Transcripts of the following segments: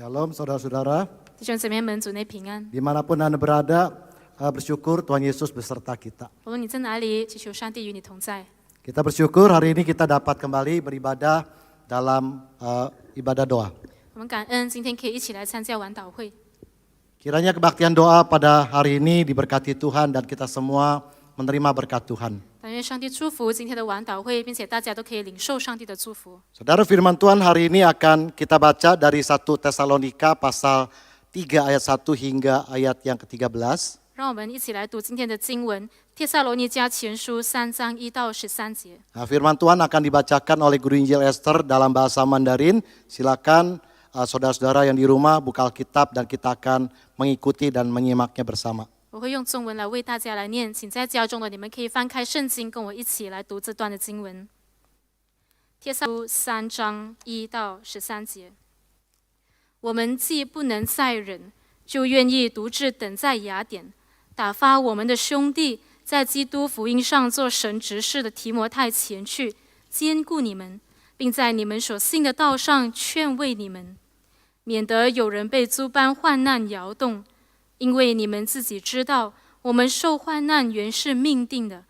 Shalom saudara-saudara, 弟兄姊妹们，主内平安。 dimanapun Anda berada, bersyukur Tuhan Yesus beserta kita. 无论你在哪里，祈求上帝与你同在。 Kita bersyukur hari ini kita dapat kembali beribadah dalam ibadah doa. 我们感恩今天可以一起来参加晚祷会。 Kiranya kebaktian doa pada hari ini diberkati Tuhan dan kita semua menerima berkat Tuhan. 但愿上帝祝福今天的晚祷会，并且大家都可以领受上帝的祝福。 Saudara, firman Tuhan hari ini akan kita baca dari 1 Tesalonika pasal 3 ayat 1 hingga ayat yang ke-13. 让我们一起来读今天的经文，帖撒罗尼迦前书3章1到13节。 Nah, firman Tuhan akan dibacakan oleh Guru Injil Esther dalam bahasa Mandarin. Silakan saudara-saudara yang di rumah buka Alkitab dan kita akan mengikuti dan menyimaknya bersama. 我会用中文来为大家来念，请在家中的你们可以翻开圣经，跟我一起来读这段的经文。帖撒罗尼迦3章1到13节。我们既不能再忍，就愿意独自等在雅典，打发我们的兄弟在基督福音上做神执事的提摩太前去，兼顾你们，并在你们所信的道上劝慰你们，免得有人被诸般患难摇动。因为你们自己知道，我们受患难原是命定的。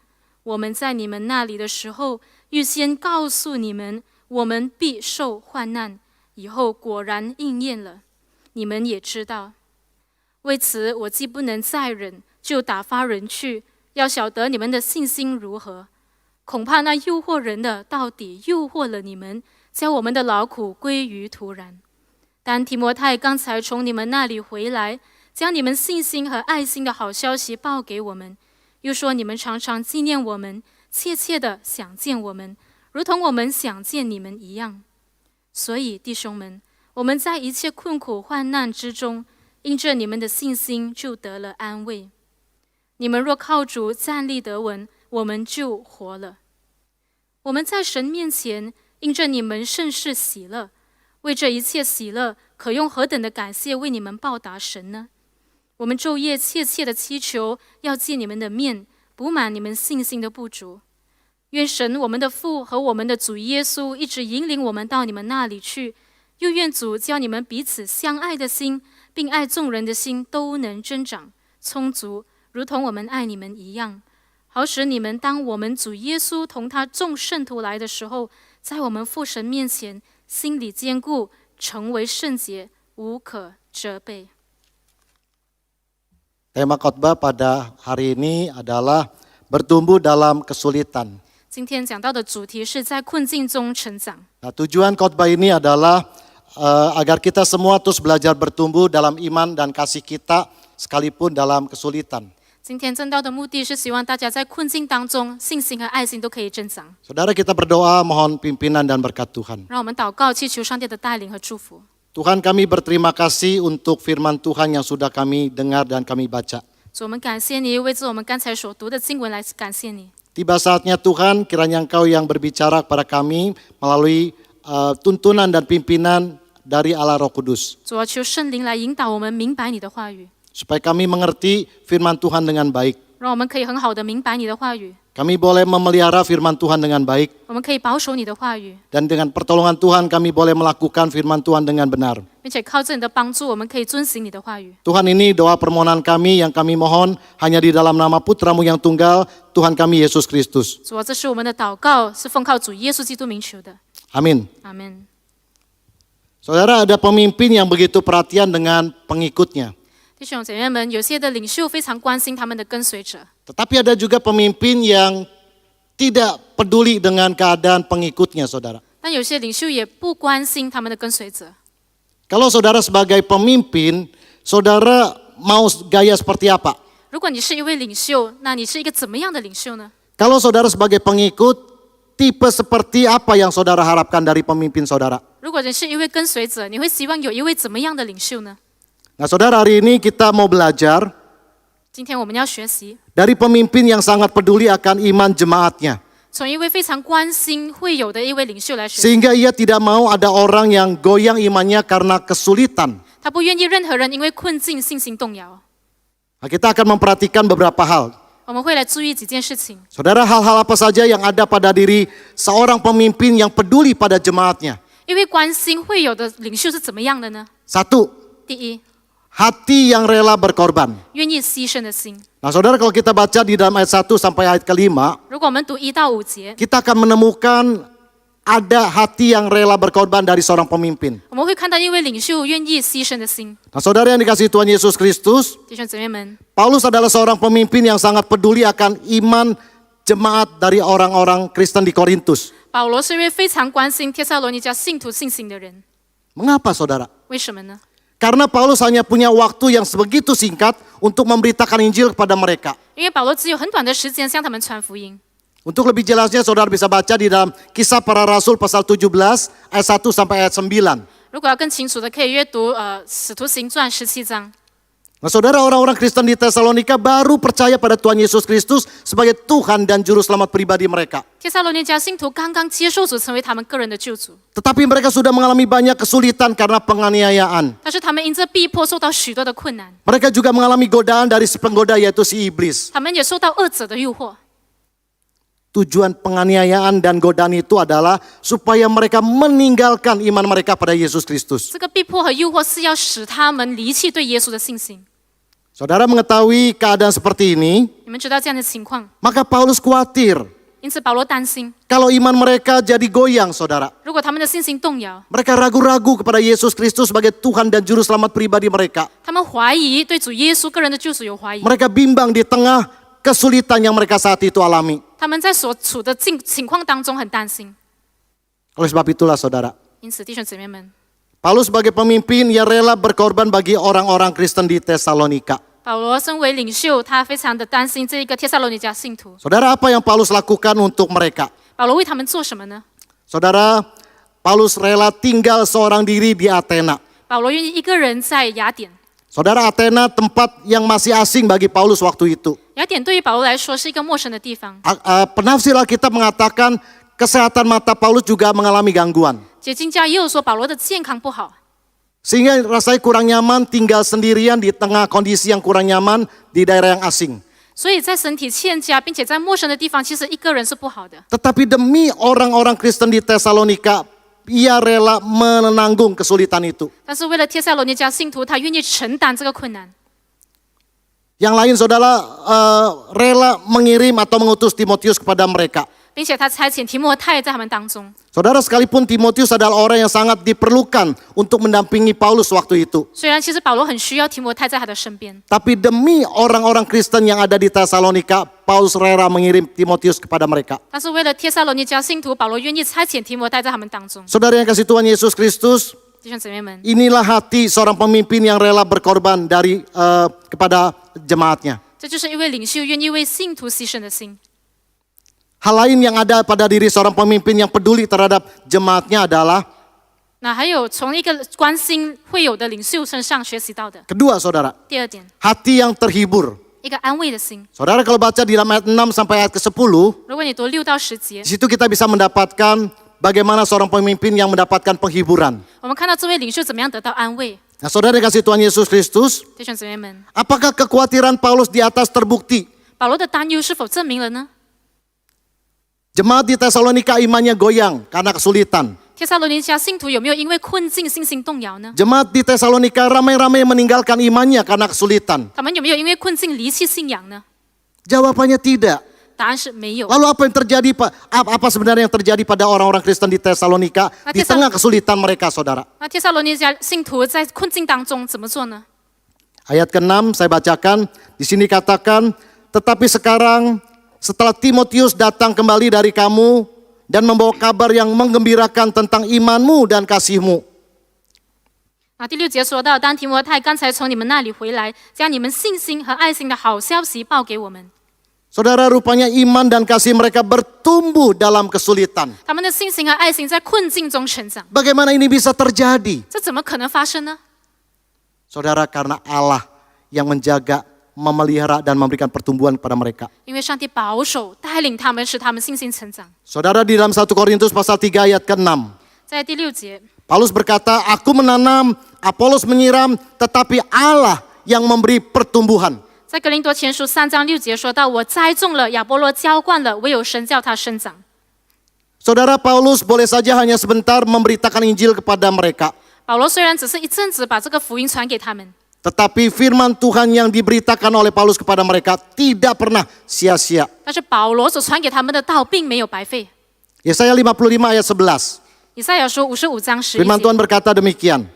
我们在你们那里的时候，预先告诉你们，我们必受患难，以后果然应验了。你们也知道。为此，我既不能再忍，就打发人去，要晓得你们的信心如何。恐怕那诱惑人的，到底诱惑了你们，将我们的劳苦归于徒然。但提摩太刚才从你们那里回来，将你们信心和爱心的好消息报给我们，又说你们常常纪念我们，切切的想见我们，如同我们想见你们一样。所以弟兄们，我们在一切困苦患难之中，因着你们的信心就得了安慰。你们若靠主站立得稳，我们就活了。我们在神面前因着你们甚是喜乐，为这一切喜乐，可用何等的感谢为你们报答神呢？我们昼夜切切的祈求，要借你们的面，补满你们信心的不足。愿神我们的父和我们的主耶稣一直引领我们到你们那里去，又愿主叫你们彼此相爱的心，并爱众人的心都能增长充足，如同我们爱你们一样，好使你们当我们主耶稣同他众圣徒来的时候，在我们父神面前心里坚固，成为圣洁，无可责备。 Tema khotbah pada hari ini adalah bertumbuh dalam kesulitan. 今天讲到的主题是在困境中成长。 Nah, tujuan khotbah ini adalah agar kita semua terus belajar bertumbuh dalam iman dan kasih kita sekalipun dalam kesulitan. 今天正道的目的是希望大家在困境当中，信心和爱心都可以增长。 Saudara, kita berdoa mohon pimpinan dan berkat Tuhan. 让我们祷告，祈求上帝的带领和祝福。 Tuhan, kami berterima kasih untuk firman Tuhan yang sudah kami dengar dan kami baca. 主，我们感谢你，为着我们刚才所读的经文来感谢你。 Tiba saatnya Tuhan, kiranya Engkau yang berbicara kepada kami melalui tuntunan dan pimpinan dari Allah Roh Kudus. 主啊，求圣灵来引导我们明白你的话语， Supaya kami mengerti firman Tuhan dengan baik. 让我们可以很好的明白你的话语， Kami boleh memelihara firman Tuhan dengan baik. 我们可以保守你的话语， Dan dengan pertolongan Tuhan kami boleh melakukan firman Tuhan dengan benar. 并且靠着你的帮助，我们可以遵行你的话语。 Tuhan, ini doa permohonan kami yang kami mohon hanya di dalam nama Putramu yang tunggal, Tuhan kami Yesus Kristus. 主啊，这是我们的祷告，是奉靠主耶稣基督名求的。 Amin. 阿门。 Saudara, ada pemimpin yang begitu perhatian dengan pengikutnya. 弟兄姐妹们，有些的领袖非常关心他们的跟随者， Tetapi ada juga pemimpin yang tidak peduli dengan keadaan pengikutnya, saudara. 但有些领袖也不关心他们的跟随者。 Kalau saudara sebagai pemimpin, saudara mau gaya seperti apa? 如果你是一位领袖，那你是一个怎么样的领袖呢？ Kalau saudara sebagai pengikut, tipe seperti apa yang saudara harapkan dari pemimpin saudara? 如果你是一位跟随者，你会希望有一位怎么样的领袖呢？ Nah, saudara, hari ini kita mau belajar 今天我们要学习 dari pemimpin yang sangat peduli akan iman jemaatnya. 从一位非常关心会友的一位领袖来学习。 Sehingga ia tidak mau ada orang yang goyang imannya karena kesulitan. 他不愿意任何人因为困境信心动摇。 Nah, kita akan memperhatikan beberapa hal. 我们会来注意几件事情。 Saudara, hal-hal apa saja yang ada pada diri seorang pemimpin yang peduli pada jemaatnya? 因为关心会友的领袖是怎么样的呢？ Satu, 第一， hati yang rela berkorban. 愿意牺牲的心。 Nah saudara, kalau kita baca di dalam ayat 1 sampai ayat ke-5, 如果我们读1到5节， kita akan menemukan ada hati yang rela berkorban dari seorang pemimpin. 我们会看到一位领袖愿意牺牲的心。 Nah saudara yang dikasihi Tuhan Yesus Kristus, 弟兄姊妹们， Paulus adalah seorang pemimpin yang sangat peduli akan iman jemaat dari orang-orang Kristen di Korintus. 保罗是一位非常关心帖撒罗尼迦信徒信心的人。 Mengapa saudara? 为什么呢？ Karena Paulus hanya punya waktu yang sebegitu singkat untuk memberitakan Injil kepada mereka. 因为保罗只有很短的时间向他们传福音。 Untuk lebih jelasnya saudara bisa baca di dalam Kisah Para Rasul pasal 17 ayat 1 sampai ayat 9. 如果要更清楚的，可以阅读使徒行传17章。 Nah saudara, orang-orang Kristen di Tesalonika baru percaya pada Tuhan Yesus Kristus sebagai Tuhan dan Juru Selamat pribadi mereka. 帖撒罗尼迦信徒刚刚接受主，成为他们个人的救主， Tetapi mereka sudah mengalami banyak kesulitan karena penganiayaan. 但是他们因这逼迫受到许多的困难， Mereka juga mengalami godaan dari si penggoda yaitu si iblis. 他们也受到恶者的诱惑。 Tujuan penganiayaan dan godaan itu adalah supaya mereka meninggalkan iman mereka pada Yesus Kristus. 这个逼迫和诱惑是要使他们离弃对耶稣的信心。 Saudara mengetahui keadaan seperti ini, 你们知道这样的情况， maka Paulus khawatir 因此保罗担心， kalau iman mereka jadi goyang, saudara. 如果他们的信心动摇， Mereka ragu-ragu kepada Yesus Kristus sebagai Tuhan dan Juru Selamat pribadi mereka. 他们怀疑对主耶稣个人的救赎有怀疑， Mereka bimbang di tengah kesulitan yang mereka saat itu alami. 他们在所处的情况当中很担心。 Oleh sebab itulah saudara, 因此，弟兄姊妹们， Paulus sebagai pemimpin yang rela berkorban bagi orang-orang Kristen di Tesalonika. 保罗身为领袖，他非常的担心这一个帖撒罗尼迦信徒。 Saudara, apa yang Paulus lakukan untuk mereka? 保罗为他们做什么呢？ Saudara, Paulus rela tinggal seorang diri di Athena. 保罗愿意一个人在雅典。 Saudara, Athena tempat yang masih asing bagi Paulus waktu itu. 雅典对于保罗来说是一个陌生的地方。 Penafsir Alkitab mengatakan kesehatan mata Paulus juga mengalami gangguan. 解经家也有说保罗的健康不好， Sehingga rasanya kurang nyaman tinggal sendirian di tengah kondisi yang kurang nyaman di daerah yang asing. 所以在身体欠佳并且在陌生的地方，其实一个人是不好的。 Tetapi demi orang-orang Kristen di Tesalonika, ia rela menanggung kesulitan itu. 但是为了帖撒罗尼迦信徒，他愿意承担这个困难。 Yang lain saudara rela mengirim atau mengutus Timotius kepada mereka. 并且他差遣提摩太在他们当中。 Saudara, sekalipun Timotius adalah orang yang sangat diperlukan untuk mendampingi Paulus waktu itu. 虽然其实保罗很需要提摩太在他的身边， Tapi demi orang-orang Kristen yang ada di Tesalonika, Paulus rela mengirim Timotius kepada mereka. 但是为了帖撒罗尼迦信徒，保罗愿意差遣提摩太在他们当中。 Saudara yang kasih Tuhan Yesus Kristus, 弟兄姊妹们， inilah hati seorang pemimpin yang rela berkorban kepada jemaatnya. 这就是一位领袖愿意为信徒牺牲的心。 Hal lain yang ada pada diri seorang pemimpin yang peduli terhadap jemaatnya adalah 那还有从一个关心会友的领袖身上学习到的。 kedua, saudara, 第二点， hati yang terhibur. 一个安慰的心。 Saudara kalau baca di dalam ayat 6 sampai ayat ke-10, 如果你读6到10节 di，situ kita bisa mendapatkan bagaimana seorang pemimpin yang mendapatkan penghiburan. 我们看到这位领袖怎么样得到安慰。 Nah, saudara yang kasih Tuhan Yesus Kristus, 弟兄姊妹们， apakah kekhawatiran Paulus di atas terbukti? 保罗的担忧是否证明了呢？ Jemaat di Tesalonika imannya goyang karena kesulitan. 帖撒罗尼迦信徒有没有因为困境信心动摇呢？ Jemaat di Tesalonika ramai-ramai meninggalkan imannya karena kesulitan. 他们有没有因为困境离弃信仰呢？ Jawabannya tidak. 答案是没有。 Lalu apa yang terjadi, Pak? Apa sebenarnya yang terjadi pada orang-orang Kristen di Tesalonika di tengah kesulitan mereka, saudara? 那帖撒罗尼迦信徒在困境当中怎么做呢？ Ayat ke-6 saya bacakan. Di sini katakan, tetapi sekarang setelah Timotius datang kembali dari kamu dan membawa kabar yang menggembirakan tentang imanmu dan kasihmu. 那第6节说到，当提摩太刚才从你们那里回来，将你们信心和爱心的好消息报给我们。 Saudara, rupanya iman dan kasih mereka bertumbuh dalam kesulitan. 他们的信心和爱心在困境中成长， Bagaimana ini bisa terjadi? 这怎么可能发生呢？ Saudara, karena Allah yang menjaga, memelihara dan memberikan pertumbuhan kepada mereka. 因为上帝保守带领他们，使他们信心成长。 Saudara, di dalam 1 Korintus pasal 3 ayat ke-6. 在第6节， Paulus berkata, aku menanam, Apolos menyiram, tetapi Allah yang memberi pertumbuhan. 在格林多前书3章6节说到：“我栽种了，亚波罗浇灌了，唯有神叫它生长。” Saudara, Paulus boleh saja hanya sebentar memberitakan Injil kepada mereka. 保罗虽然只是一阵子把这个福音传给他们， tetapi firman Tuhan yang diberitakan oleh Paulus kepada mereka tidak pernah sia-sia. 但是保罗所传给他们的道并没有白费。 Yesaya 55 ayat 11. 以赛亚书55章11 Firman 节， Tuhan berkata demikian.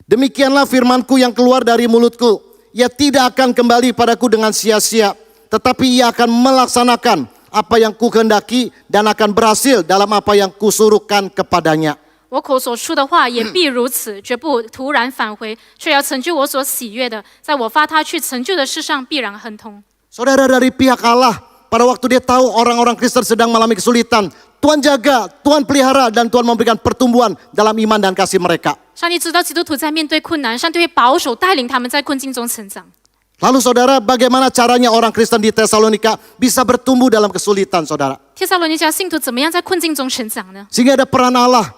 Demikianlah firmanku yang keluar dari mulutku. Ia tidak akan kembali padaku dengan sia-sia, tetapi ia akan melaksanakan apa yang kukehendaki dan akan berhasil dalam apa yang kusuruhkan kepadanya. 我口所出的话也必如此，绝不突然返回，却要成就我所喜悦的，在我发他去成就的事上必然亨通。 Saudara, dari pihak Allah, pada waktu dia tahu orang-orang Kristen sedang mengalami kesulitan, Tuhan jaga, Tuhan pelihara, dan Tuhan memberikan pertumbuhan dalam iman dan kasih mereka. 上帝知道基督徒在面对困难，上帝会保守带领他们在困境中成长。 Lalu saudara, bagaimana caranya orang Kristen di Tesalonika bisa bertumbuh dalam kesulitan, saudara? 帖撒罗尼迦信徒怎么样在困境中成长呢？ Sehingga ada peran Allah,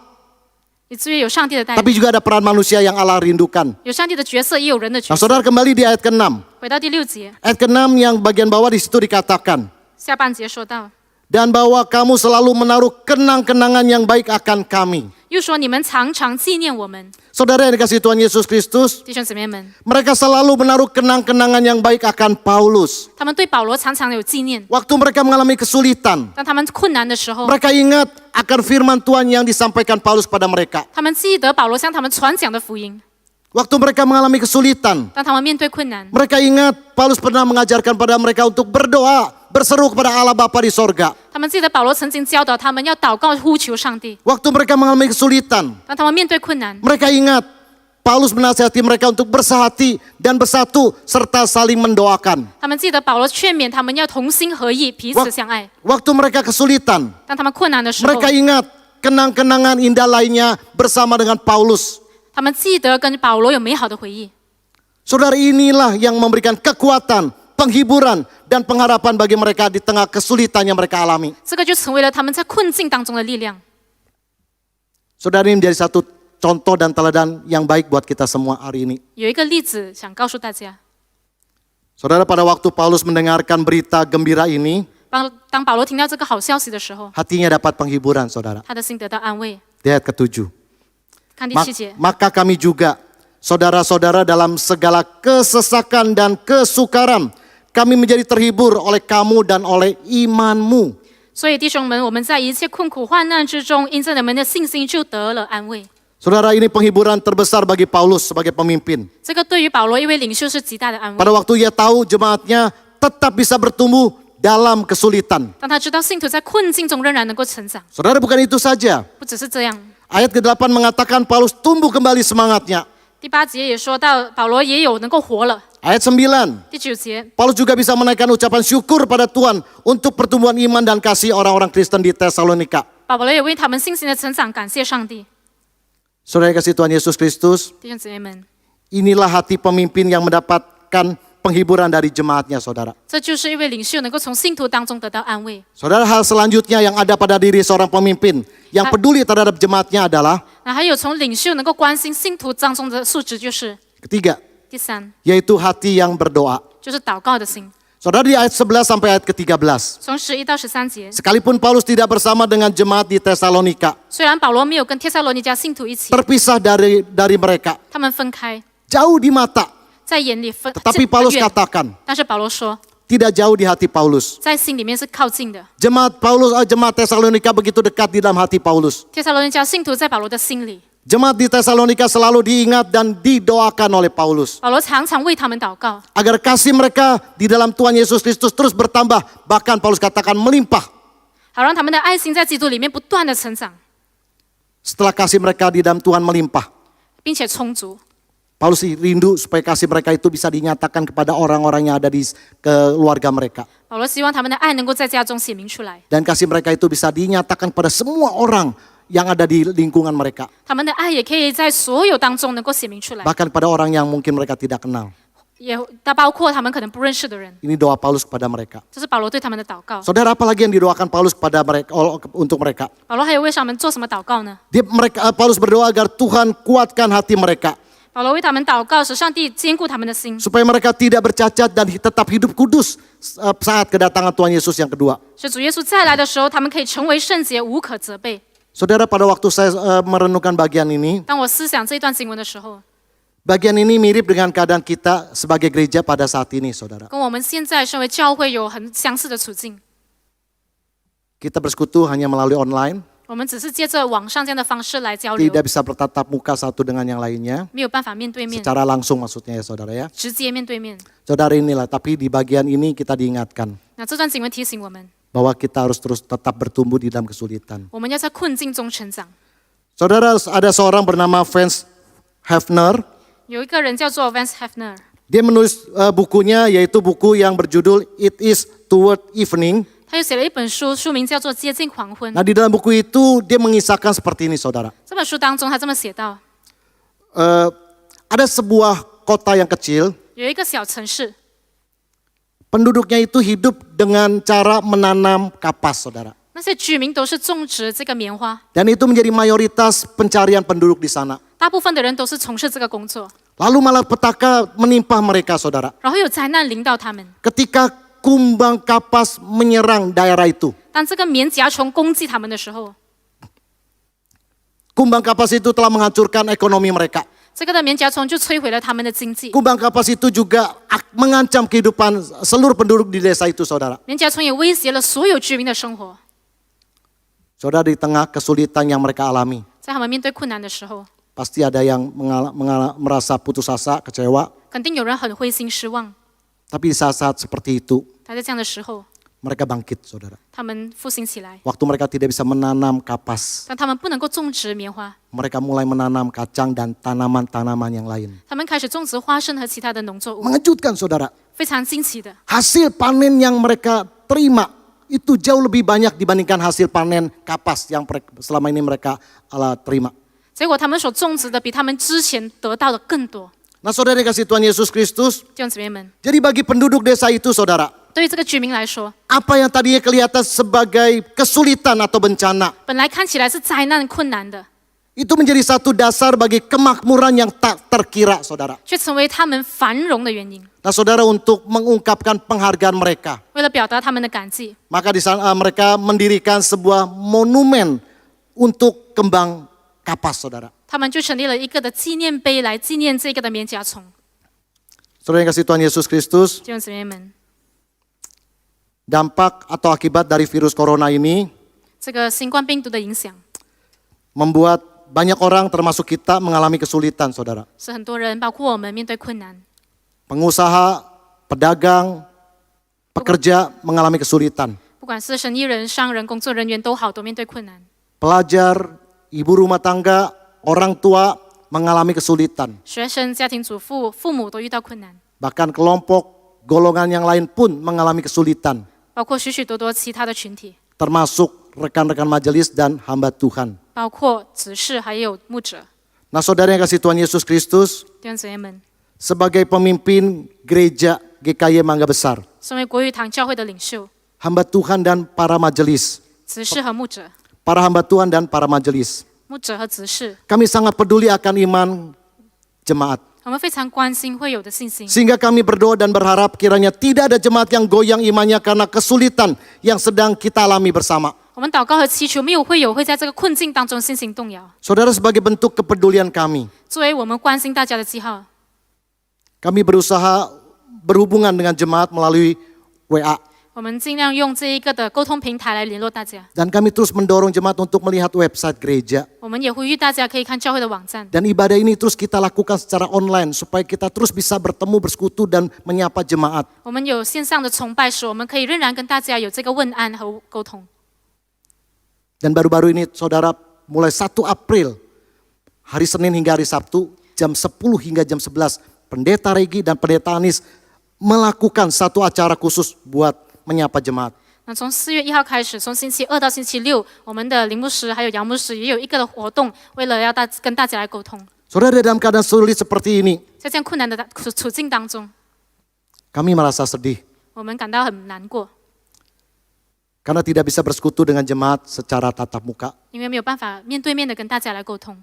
以至于有上帝的带 tapi 领， juga ada peran manusia yang Allah rindukan. 有上帝的角色，也有人的角 Nah, 色。 saudara kembali di ayat ke-6. 回到第6节， Ayat ke-6 yang bagian bawah di situ dikatakan, 下半节说到， dan bahwa kamu selalu menaruh kenang-kenangan yang baik akan kami. 又说你们常常纪念我们， Saudara yang dikasihi Tuhan Yesus Kristus, 弟兄姊妹们， mereka selalu menaruh kenang-kenangan yang baik akan Paulus. 他们对保罗常常有纪念。 Waktu mereka mengalami kesulitan, 当他们困难的时候， mereka ingat akan firman Tuhan yang disampaikan Paulus pada mereka. 他们记得保罗向他们传讲的福音。 Waktu mereka mengalami kesulitan, 当他们面对困难， mereka ingat Paulus pernah mengajarkan pada mereka untuk berdoa, berseru kepada Allah Bapa di sorga. 他们记得保罗曾经教导他们要祷告呼求上帝。 Waktu mereka mengalami kesulitan, 当他们面对困难， mereka ingat Paulus menasihati mereka untuk bersahati dan bersatu serta saling mendoakan. 他们记得保罗劝勉他们要同心合意，彼此相爱。 Waktu mereka kesulitan, 当他们困难的时候， mereka ingat kenang-kenangan indah lainnya bersama dengan Paulus. 他们记得跟保罗有美好的回忆。 Saudara, inilah yang memberikan kekuatan, penghiburan, dan pengharapan bagi mereka di tengah kesulitan yang mereka alami. 这个就成为了他们在困境当中的力量。 Saudara, ini menjadi satu contoh dan teladan yang baik buat kita semua hari ini. 有一个例子想告诉大家， Saudara, pada waktu Paulus mendengarkan berita gembira ini, 当保罗听到这个好消息的时候， hatinya dapat penghiburan, saudara. 他的心得到安慰。 Di ayat ke-7. 看第7节， Maka kami juga, saudara-saudara dalam segala kesesakan dan kesukaran, kami menjadi terhibur oleh kamu dan oleh imanmu. 所以弟兄们，我们在一切困苦患难之中，因着你们的信心就得了安慰。 Saudara, ini penghiburan terbesar bagi Paulus sebagai pemimpin. 这个对于保罗一位领袖是极大的安慰。 Pada waktu ia tahu jemaatnya tetap bisa bertumbuh dalam kesulitan. 当他知道信徒在困境中仍然能够成长， Saudara, bukan itu saja. 不只是这样。 Ayat ke-8 mengatakan Paulus tumbuh kembali semangatnya. 第8节也说到，保罗也有能够活了。 Ayat 9. 第9节， Paulus juga bisa menaikkan ucapan syukur pada Tuhan untuk pertumbuhan iman dan kasih orang-orang Kristen di Tesalonika. 保罗也为他们信心的成长感谢上帝。 Saudara yang kasih Tuhan Yesus Kristus, 弟兄姊妹们， inilah hati pemimpin yang mendapatkan penghiburan dari jemaatnya, saudara. 这就是一位领袖能够从信徒当中得到安慰。 Saudara, hal selanjutnya yang ada pada diri seorang pemimpin yang peduli terhadap jemaatnya adalah 那还有从领袖能够关心信徒当中的素质，就是 ketiga, 第3， yaitu hati yang berdoa. 就是祷告的心。 Saudara, di ayat 11 sampai ayat ke-13. 从11到13节， Sekalipun Paulus tidak bersama dengan jemaat di Tesalonika, 虽然保罗没有跟帖撒罗尼迦信徒一起， terpisah dari mereka, 他们分开， jauh di mata, 在眼里分， tetapi 很 Paulus 远 katakan, 但是保罗说， tidak jauh di hati Paulus. 在心里面是靠近的。 Jemaat Tesalonika begitu dekat di dalam hati Paulus. 帖撒罗尼迦信徒在保罗的心里， Jemaat di Tesalonika selalu diingat dan didoakan oleh Paulus. 保罗常常为他们祷告， Agar kasih mereka di dalam Tuhan Yesus Kristus terus bertambah. Bahkan Paulus katakan melimpah. 好让他们的爱心在基督里面不断的成长， Setelah kasih mereka di dalam Tuhan melimpah, 并且充足。 Paulus rindu supaya kasih mereka itu bisa dinyatakan kepada orang-orang yang ada di keluarga mereka. 保罗希望他们的爱能够在家中显明出来， Dan kasih mereka itu bisa dinyatakan pada semua orang yang ada di lingkungan mereka. 他们的爱也可以在所有当中能够显明出来， Bahkan pada orang yang mungkin mereka tidak kenal. 也包括他们可能不认识的人。 Ini doa Paulus kepada mereka. 这是保罗对他们的祷告。 Saudara, apa lagi yang didoakan Paulus kepada mereka untuk mereka? 保罗还有为他们做什么祷告呢？ Paulus berdoa agar Tuhan kuatkan hati mereka. 保罗为他们祷告，使上帝坚固他们的心， Supaya mereka tidak bercacat dan tetap hidup kudus saat kedatangan Tuhan Yesus yang kedua. 使主耶稣再来的时候，他们可以成为圣洁，无可责备。Saudara, pada waktu saya merenungkan bagian ini, 当我思想这一段经文的时候， bagian ini mirip dengan keadaan kita sebagai gereja pada saat ini, saudara. 跟我们现在身为教会有很相似的处境。 Kita bersekutu hanya melalui online, 我们只是借着网上这样的方式来交流， tidak bisa bertatap muka satu dengan yang lainnya, 没有办法面对面， secara langsung maksudnya ya saudara ya. 直接面对面。 Saudara inilah, tapi di bagian ini kita diingatkan 那这段经文提醒我们， bahwa kita harus terus tetap bertumbuh di dalam kesulitan. 我们要在困境中成长。 Saudara, ada seorang bernama Vance Havner, 有一个人叫做 Vance Havner， dia menulis bukunya, yaitu buku yang berjudul It Is Toward Evening. 他又写了一本书，书名叫做《接近黄昏》。 Nah, di dalam buku itu dia mengisahkan seperti ini, saudara. 这本书当中，他这么写道： Ada sebuah kota yang kecil, 有一个小城市， penduduknya itu hidup dengan cara menanam kapas, saudara. 那些居民都是种植这个棉花， Dan itu menjadi mayoritas pencarian penduduk di sana. 大部分的人都是从事这个工作， Lalu malapetaka menimpa mereka, saudara. 然后有灾难临到他们。 Ketika kumbang kapas menyerang daerah itu. 当这个棉甲虫攻击他们的时候， Kumbang kapas itu telah menghancurkan ekonomi mereka. 这个的棉甲虫就摧毁了他们的经济。 Kumbang kapas itu juga mengancam kehidupan seluruh penduduk di desa itu, saudara. 棉甲虫也威胁了所有居民的生活。 Saudara, di tengah kesulitan yang mereka alami, 在他们面对困难的时候， pasti ada yang merasa putus asa, kecewa. 肯定有人很灰心失望。 Tapi di saat-saat seperti itu, 但在这样的时候， mereka bangkit, saudara. 他们复兴起来。 Waktu mereka tidak bisa menanam kapas, 当他们不能够种植棉花， mereka mulai menanam kacang dan tanaman-tanaman yang lain. 他们开始种植花生和其他的农作物， Mengejutkan, saudara. 非常惊奇的。 Hasil panen yang mereka terima itu jauh lebih banyak dibandingkan hasil panen kapas yang selama ini mereka terima. 结果他们所种植的比他们之前得到的更多。 Nah, saudara kasih Tuhan Yesus Kristus, 弟兄姊妹们， jadi bagi penduduk desa itu, saudara, 对于这个居民来说， apa yang tadinya kelihatan sebagai kesulitan atau bencana, 本来看起来是灾难困难的， itu menjadi satu dasar bagi kemakmuran yang tak terkira, saudara. 却成为他们繁荣的原因。 Nah, saudara, untuk mengungkapkan penghargaan mereka, 为了表达他们的感激， maka di sana mereka mendirikan sebuah monumen untuk kembang kapas, saudara. 他们就成立了一个的纪念碑来纪念这个的棉甲虫。 Saudara yang kasih Tuhan Yesus Kristus, 弟兄姊妹们， dampak atau akibat dari virus corona ini 这个新冠病毒的影响， membuat banyak orang termasuk kita mengalami kesulitan, saudara. 是很多人，包括我们面对困难。 Pengusaha, pedagang, pekerja mengalami kesulitan. 不管是生意人、商人、工作人员都好，都面对困难。 Pelajar, ibu rumah tangga, orang tua mengalami kesulitan. 学生、家庭主妇、父母都遇到困难， Bahkan kelompok, golongan yang lain pun mengalami kesulitan. 包括许许多多其他的群体， Termasuk rekan-rekan majelis dan hamba Tuhan. 包括执事还有牧者。 Nah, saudara yang kasih Tuhan Yesus Kristus, 弟兄姊妹们， sebagai pemimpin gereja GKY Mangga Besar, 身为国语堂教会的领袖、 hamba Tuhan dan para majelis, 执事和牧者、 para hamba Tuhan dan para majelis, 牧者和执事， kami sangat peduli akan iman jemaat. 我们非常关心会有的信心， Sehingga kami berdoa dan berharap kiranya tidak ada jemaat yang goyang imannya karena kesulitan yang sedang kita alami bersama. 我们祷告和祈求，没有会友会在这个困境当中信心动摇。 Saudara, sebagai bentuk kepedulian kami, 作为我们关心大家的记号， kami berusaha berhubungan dengan jemaat melalui WA. 我们尽量用这一个的沟通平台来联络大家。 Dan kami terus mendorong jemaat untuk melihat website gereja. 我们也呼吁大家可以看教会的网站， Dan ibadah ini terus kita lakukan secara online supaya kita terus bisa bertemu, bersekutu dan menyapa jemaat. 我们有线上的崇拜时，我们可以仍然跟大家有这个问安和沟通。 Dan baru-baru ini saudara, mulai 1 April, hari Senin hingga hari Sabtu, jam 10 hingga jam 11, Pendeta Regi dan Pendeta Anis melakukan satu acara khusus buat menyapa jemaat. 那从4月1号开始，从星期2到星期6，我们的林牧师还有杨牧师也有一个的活动，为了要跟大家来沟通。 Saudara, dalam keadaan sulit seperti ini, 在这样困难的处境当中， kami merasa sedih 我们感到很难过， karena tidak bisa bersekutu dengan jemaat secara tatap muka. 因为没有办法面对面的跟大家来沟通。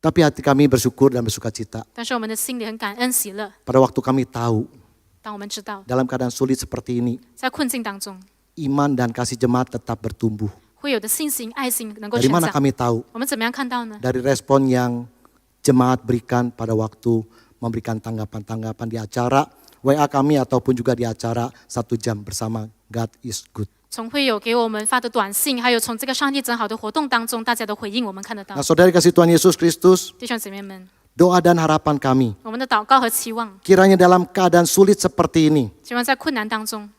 Tapi hati kami bersyukur dan bersuka cita 但是我们的心里很感恩喜乐， pada waktu kami tahu 当我们知道 dalam keadaan sulit seperti ini, 在困境当中， iman dan kasih jemaat tetap bertumbuh. 会有的信心、爱心能够 Dari 成 mana 长。 kami tahu? 我们怎么样看到呢？ Dari respon yang jemaat berikan pada waktu memberikan tanggapan-tanggapan di acara WA kami ataupun juga di acara 1 jam bersama God is good. 从会友给我们发的短信，还有从这个上帝真好的活动当中，大家的回应我们看得到 Nah,。saudara kasih Tuhan Yesus Kristus, 弟兄姊妹们， doa dan harapan kami, 我们的祷告和期望， kiranya dalam keadaan sulit seperti ini, 希望在困难当中，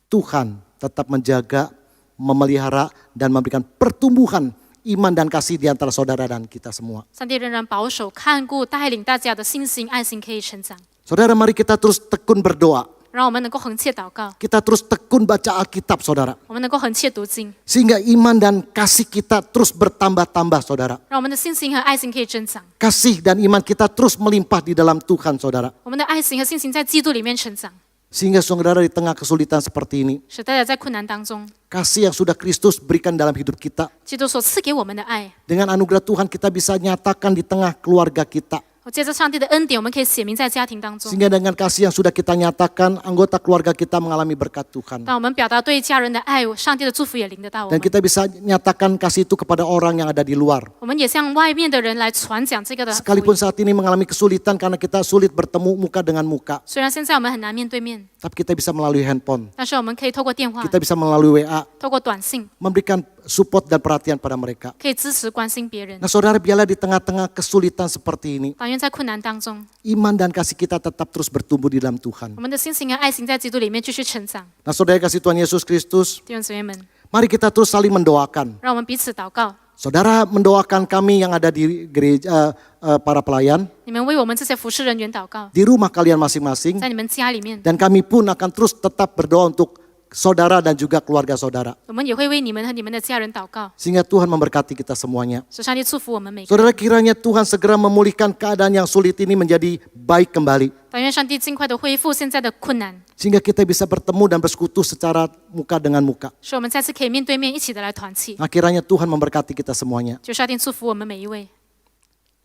Tuhan tetap menjaga, memelihara, dan memberikan pertumbuhan iman dan kasih di antara saudara dan kita semua. 上帝仍然保守、看顾、带领大家的信心、爱心可以成长。 Saudara, mari kita terus tekun berdoa. 让我们能够恒切祷告， Kita terus tekun baca Alkitab, saudara. 我们能够恒切读经， Sehingga iman dan kasih kita terus bertambah-tambah, saudara. 让我们的信心和爱心可以增长， Kasih dan iman kita terus melimpah di dalam Tuhan, saudara. 我们的爱心和信心在基督里面成长， Sehingga saudara di tengah kesulitan seperti ini, 使大家在困难当中， kasih yang sudah Kristus berikan dalam hidup kita, 基督所赐给我们的爱， dengan anugerah Tuhan kita bisa nyatakan di tengah keluarga kita. 我借着上帝的恩典，我们可以写明在家庭当中。 Sehingga dengan kasih yang sudah kita nyatakan, anggota keluarga kita mengalami berkat Tuhan. 当我们表达对家人的爱，上帝的祝福也临得到我 Dan 们。 kita bisa nyatakan kasih itu kepada orang yang ada di luar. 我们也向外面的人来传讲这个的福 Sekalipun 音。 saat ini mengalami kesulitan karena kita sulit bertemu muka dengan muka. 虽然现在我们很难面对面， Tapi kita bisa melalui handphone, 但是我们可以透过电话、 kita bisa melalui WA, 透过短信， memberikan support dan perhatian pada mereka. 可以支持、关心别人 Nah,。saudara, biarlah di tengah-tengah kesulitan seperti ini, 但愿在困难当中， iman dan kasih kita tetap terus bertumbuh di dalam Tuhan. 我们的信心和爱心在基督里面继续成长。 Nah, saudara kasih Tuhan Yesus Kristus, 弟兄姊妹们， mari kita terus saling mendoakan. 让我们彼此祷告。 Saudara mendoakan kami yang ada di gereja, para pelayan, 你们为我们这些服侍人员祷告， di rumah kalian masing-masing, 在你们家里面， dan kami pun akan terus tetap berdoa untuk saudara dan juga keluarga saudara. 我们也会为你们和你们的家人祷告， Sehingga Tuhan memberkati kita semuanya. 使上帝祝福我们每个人。 Saudara, kiranya Tuhan segera memulihkan keadaan yang sulit ini menjadi baik kembali. 但愿上帝尽快的恢复现在的困难， Sehingga kita bisa bertemu dan bersekutu secara muka dengan muka. 使我们再次可以面对面一起的来团契。 Nah, kiranya Tuhan memberkati kita semuanya. 就上帝祝福我们每一位。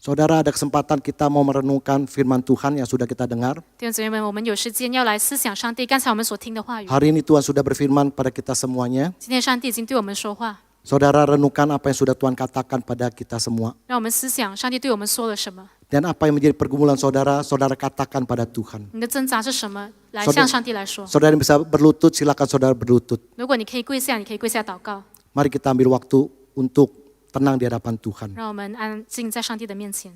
Saudara, ada kesempatan kita mau merenungkan firman Tuhan yang sudah kita dengar. 弟兄姊妹们，我们有时间要来思想上帝刚才我们所听的话语。 Hari ini Tuhan sudah berfirman pada kita semuanya. 今天上帝已经对我们说话， Saudara, renungkan apa yang sudah Tuhan katakan pada kita semua. 让我们思想上帝对我们说了什么， Dan apa yang menjadi pergumulan saudara, saudara katakan pada Tuhan. 你的挣扎是什么，来 Saudara- 向上帝来说。 Saudara yang bisa berlutut, silakan saudara berlutut. 如果你可以跪下，你可以跪下祷告， Mari kita ambil waktu untuk tenang di hadapan Tuhan. 让我们安静在上帝的面前。